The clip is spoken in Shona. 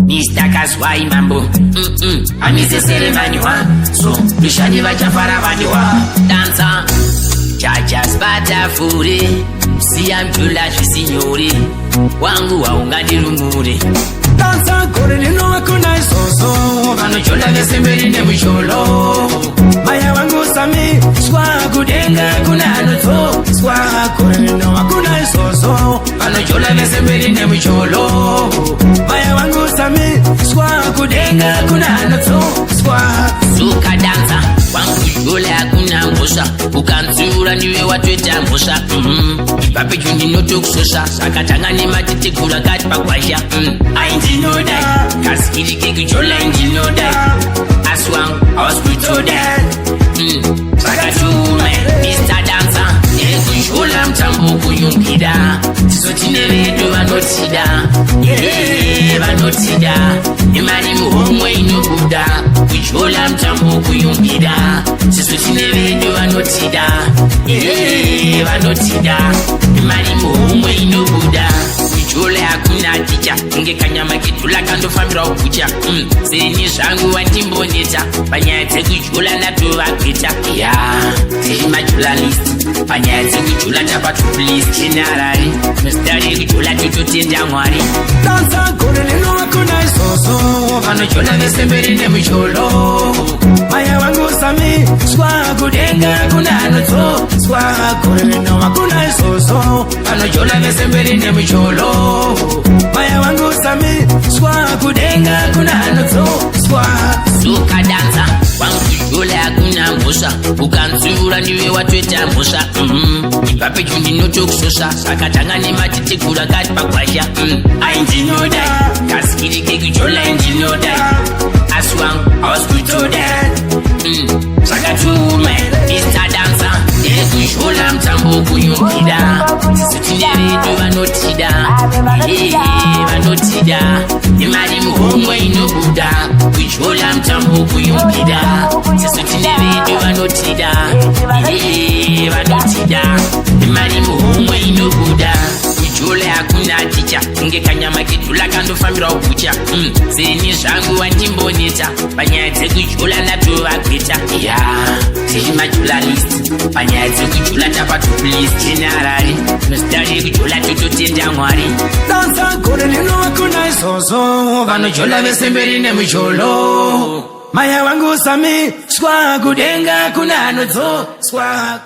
Mr. Kaswai mambo Amise seremaniwa So Bishani vachafaravaniwa Dansa Chacha spata fure Siya mtula shisinyore Wangu waungani rumure Dansa kore nino wakuna isoso Vanochola vesemberi nemucholo Maya wangu sami Skwa kudenga kuna noto Skwa kore nino wakuna isoso Vanochola vesemberi nemucholo Maya wangu sami Skwa kudenga kuna noto Skwa Suka dansa Wangu jole hakuna ngosha Ukanzura niwe watweta ngosha Pape jundi noto kusosha Sakatangani matiti kula kati pakwasha I ain't know that Kaskili keki jole ain't know that Aswang hospital that Sakatume Mr. Dancer Kushola mtambo kuyumpida Tisotine vedo vanotida vanotida Imani muhomwe inobuda Kushola mtambo kuyumpida Tisotine vedo vanotida vanotida Imani muhomwe inobuda Kuchole hakuna ticha Unge kanyama kitula kando famira ukucha Seni zangu wantimboneta Panyate kuchula na tuwa kita Tishima chula list Panyate kuchula chapa tuplist Chinarari Mestari kuchula tutotenda mwari Dansa kore nino wakuna isoso Vanochola vesemberi nemucholo Maya wangu sami Skwa kudenga kuna noto Skwa kore nino wakuna isoso Vanochola vesemberi nemucholo Maya wangu sami Skwa kudenga kuna noto Skwa Suka dansa Wangu jole hakuna mbosha Ukanzura niwe watweta mbosha Pape jundi noto kusosha Sakatangani matiti kula kati pakwasha I ain't know that Kaskili keki jole ain't know that Aswang hospital that Sakatume Mr. Dancer Kushola mtambo kuyumpida Tisutine vedo vanotida vanotida Imani muhomwe inobuda Kushola mtambo kuyumpida Tisutine vedo vanotida vanotida Imani muhomwe inobuda Kuchole hakuna ticha Unge kanyama kitula kando famira ukucha Seni zangu wantimboneta Panyate kuchula na tuwa kita Tishima chula list Panyate kuchula chapa tuplist Chinarari Mestari kuchula tutotenda mwari Dansa kore nino wakuna isoso Vanochola vesemberi nemucholo Maya wangu sami Skwa kudenga kuna noto Skwa